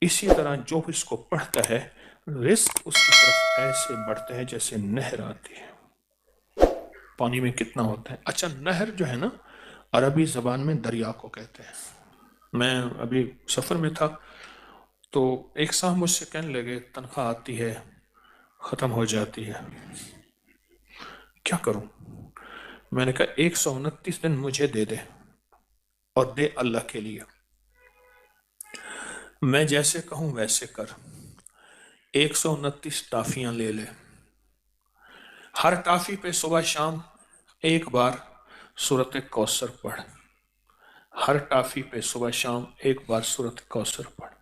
اسی طرح جو اس کو پڑھتا ہے رزق اس کی طرف ایسے بڑھتا ہے جیسے نہر آتی ہے. پانی میں کتنا ہوتا ہے. اچھا نہر جو ہے نا عربی زبان میں دریا کو کہتے ہیں. میں ابھی سفر میں تھا تو ایک صاحب مجھ سے کہنے لگے تنخواہ آتی ہے ختم ہو جاتی ہے کیا کروں. میں نے کہا 129 دن مجھے دے دے اور دے اللہ کے لیے. میں جیسے کہوں ویسے کر. 129 ٹافیاں لے لے. ہر ٹافی پہ صبح شام ایک بار سورت کوثر پڑھ. ہر ٹافی پہ صبح شام ایک بار سورت کوثر پڑھ.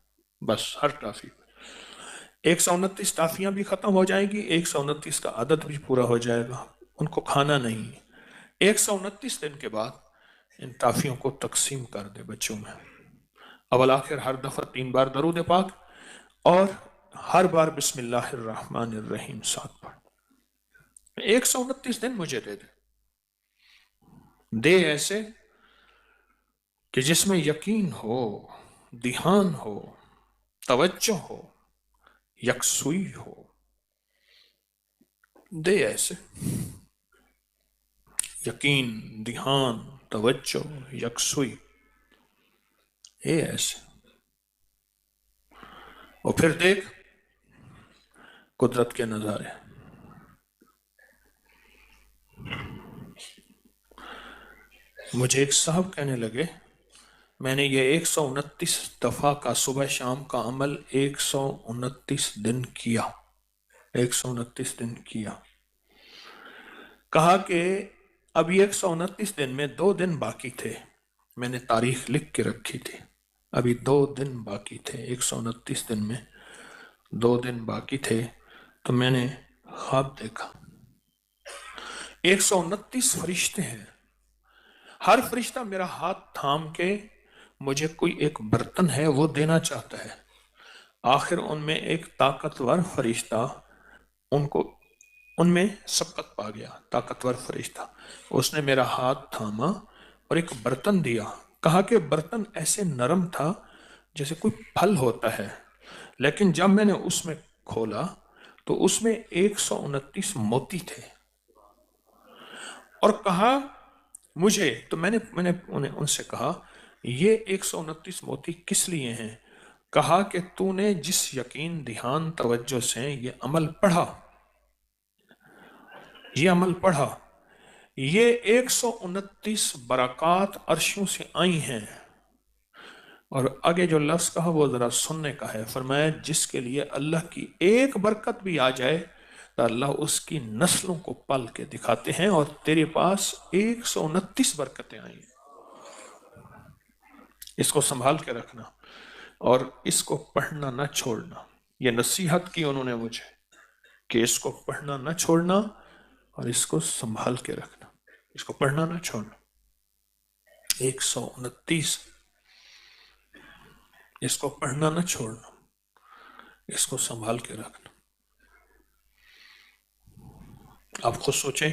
بس ہر ٹافی پہ 129 ٹافیاں بھی ختم ہو جائیں گی. 129 کا عدد بھی پورا ہو جائے گا. ان کو کھانا نہیں. 129 دن کے بعد ان ٹافیوں کو تقسیم کر دے بچوں میں. اول آخر ہر دفعہ 3 بار درود پاک اور ہر بار بسم اللہ الرحمن الرحیم ساتھ پڑھ. 129 دن مجھے دے دے ایسے کہ جس میں یقین ہو، دھیان ہو، توجہ ہو، یکسوئی ہو. دے ایسے یقین، دھیان، توجہ، یکسوئی. اے ایسے. اور پھر دیکھ قدرت کے نظارے. مجھے ایک صاحب کہنے لگے میں نے یہ 129 دفعہ کا صبح شام کا عمل 129 دن کیا. 129 دن کیا. کہا کہ اب 129 دن میں 2 دن باقی تھے. میں نے تاریخ لکھ کے رکھی تھی. ابھی 2 دن باقی تھے. 129 دن میں 2 دن باقی تھے تو میں نے خواب دیکھا. 129 فرشتے ہیں. ہر فرشتہ میرا ہاتھ تھام کے مجھے کوئی ایک برتن ہے وہ دینا چاہتا ہے. آخر ان میں ایک طاقتور فرشتہ ان میں سبقت پا گیا. طاقتور فرشتہ اس نے میرا ہاتھ تھاما اور ایک برتن دیا. کہا کہ برتن ایسے نرم تھا جیسے کوئی پھل ہوتا ہے، لیکن جب میں نے اس میں کھولا تو اس میں 129 موتی تھے. اور کہا مجھے تو میں نے انہیں ان سے کہا یہ 129 موتی کس لیے ہیں. کہا کہ تو نے جس یقین، دھیان، توجہ سے یہ عمل پڑھا، یہ 129 برکات عرشوں سے آئی ہیں. اور آگے جو لفظ کہا وہ ذرا سننے کا ہے. فرمایا جس کے لیے اللہ کی ایک برکت بھی آ جائے تو اللہ اس کی نسلوں کو پل کے دکھاتے ہیں. اور تیرے پاس 129 برکتیں آئی ہیں. اس کو سنبھال کے رکھنا اور اس کو پڑھنا نہ چھوڑنا. یہ نصیحت کی انہوں نے مجھے کہ اس کو پڑھنا نہ چھوڑنا اور اس کو سنبھال کے رکھنا. اس کو پڑھنا نہ چھوڑنا. 129 اس کو پڑھنا نہ چھوڑنا، اس کو سنبھال کے رکھنا. آپ خود سوچیں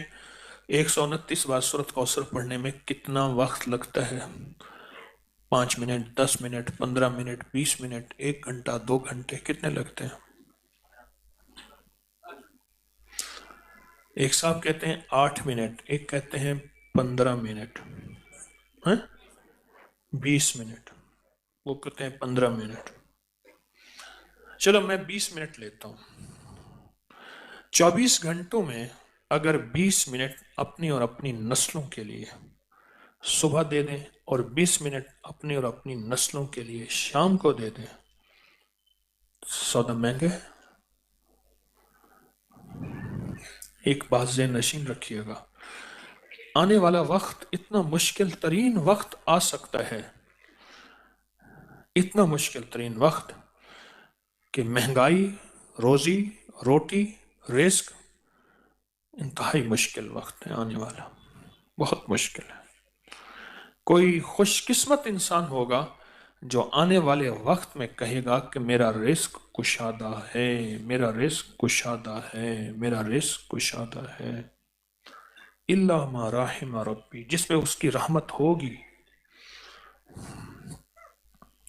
129 بار سورت کوثر پڑھنے میں کتنا وقت لگتا ہے. 5 منٹ، 10 منٹ، 15 منٹ، 20 منٹ، 1 گھنٹہ، 2 گھنٹے کتنے لگتے ہیں. ایک صاحب کہتے ہیں 8 منٹ، ایک کہتے ہیں 15 منٹ، 20 منٹ، وہ کہتے ہیں 15 منٹ. چلو میں 20 منٹ لیتا ہوں. 24 گھنٹوں میں اگر 20 منٹ اپنی اور اپنی نسلوں کے لیے صبح دے دیں اور 20 منٹ اپنی اور اپنی نسلوں کے لیے شام کو دے دیں، سودا مہنگا ہے. ایک بات ذہن نشین رکھیے گا، آنے والا وقت اتنا مشکل ترین وقت آ سکتا ہے، اتنا مشکل ترین وقت کہ مہنگائی، روزی روٹی، رزق انتہائی مشکل وقت ہے آنے والا. بہت مشکل ہے. کوئی خوش قسمت انسان ہوگا جو آنے والے وقت میں کہے گا کہ میرا رزق کشادہ ہے، میرا رزق کشادہ ہے، میرا رزق کشادہ ہے. الا ما رحم ربی، جس پہ اس کی رحمت ہوگی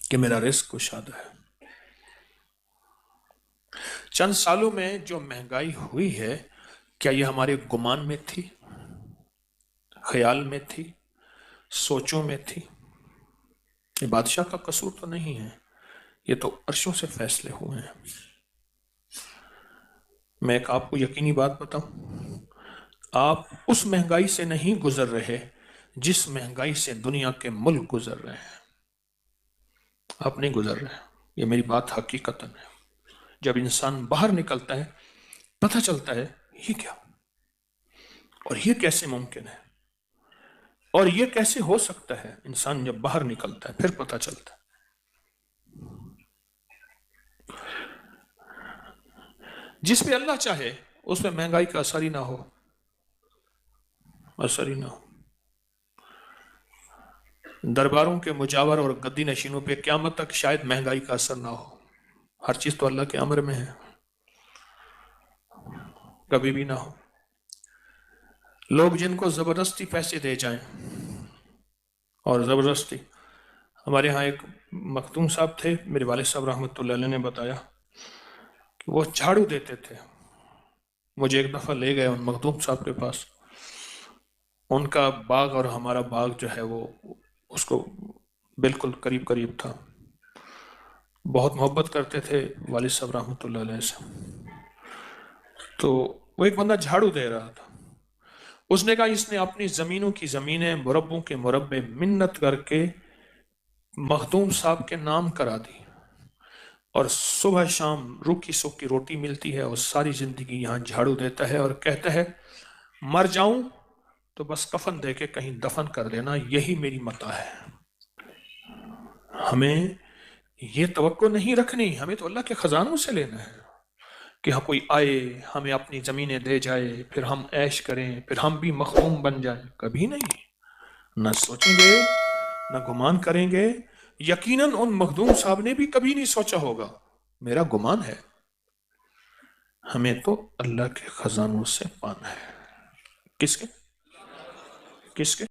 کہ میرا رزق کشادہ ہے. چند سالوں میں جو مہنگائی ہوئی ہے، کیا یہ ہمارے گمان میں تھی، خیال میں تھی، سوچوں میں تھی؟ یہ بادشاہ کا قصور تو نہیں ہے، یہ تو عرشوں سے فیصلے ہوئے ہیں۔ میں ایک آپ کو یقینی بات بتاؤں، آپ اس مہنگائی سے نہیں گزر رہے جس مہنگائی سے دنیا کے ملک گزر رہے ہیں۔ آپ نہیں گزر رہے، یہ میری بات حقیقتاً ہے۔ جب انسان باہر نکلتا ہے پتہ چلتا ہے یہ کیا، اور یہ کیسے ممکن ہے، اور یہ کیسے ہو سکتا ہے۔ انسان جب باہر نکلتا ہے پھر پتہ چلتا ہے۔ جس پہ اللہ چاہے اس پہ مہنگائی کا اثر ہی نہ ہو، اثر ہی نہ ہو۔ درباروں کے مجاور اور گدی نشینوں پہ قیامت تک شاید مہنگائی کا اثر نہ ہو۔ ہر چیز تو اللہ کے امر میں ہے، کبھی بھی نہ ہو۔ لوگ جن کو زبردستی پیسے دے جائیں، اور زبردستی، ہمارے ہاں ایک مختوم صاحب تھے، میرے والد صاحب رحمۃ اللہ علیہ نے بتایا کہ وہ جھاڑو دیتے تھے۔ مجھے ایک دفعہ لے گئے ان مختوم صاحب کے پاس، ان کا باغ اور ہمارا باغ جو ہے وہ اس کو بالکل قریب قریب تھا۔ بہت محبت کرتے تھے والد صاحب رحمۃ اللہ علیہ سے۔ تو وہ ایک بندہ جھاڑو دے رہا تھا، اس نے کہا اس نے اپنی زمینوں کی زمینیں، مربوں کے مربے منت کر کے مخدوم صاحب کے نام کرا دی، اور صبح شام روکھی سوکھی روٹی ملتی ہے، اور ساری زندگی یہاں جھاڑو دیتا ہے، اور کہتا ہے مر جاؤں تو بس کفن دے کے کہیں دفن کر دینا، یہی میری متاع ہے۔ ہمیں یہ توقع نہیں رکھنی، ہمیں تو اللہ کے خزانوں سے لینا ہے کہ ہاں کوئی آئے ہمیں اپنی زمینیں دے جائے، پھر ہم عیش کریں، پھر ہم بھی مخدوم بن جائیں۔ کبھی نہیں، نہ سوچیں گے، نہ گمان کریں گے۔ یقیناً ان مخدوم صاحب نے بھی کبھی نہیں سوچا ہوگا، میرا گمان ہے۔ ہمیں تو اللہ کے خزانوں سے پانا ہے۔ کس کے؟ کس کے؟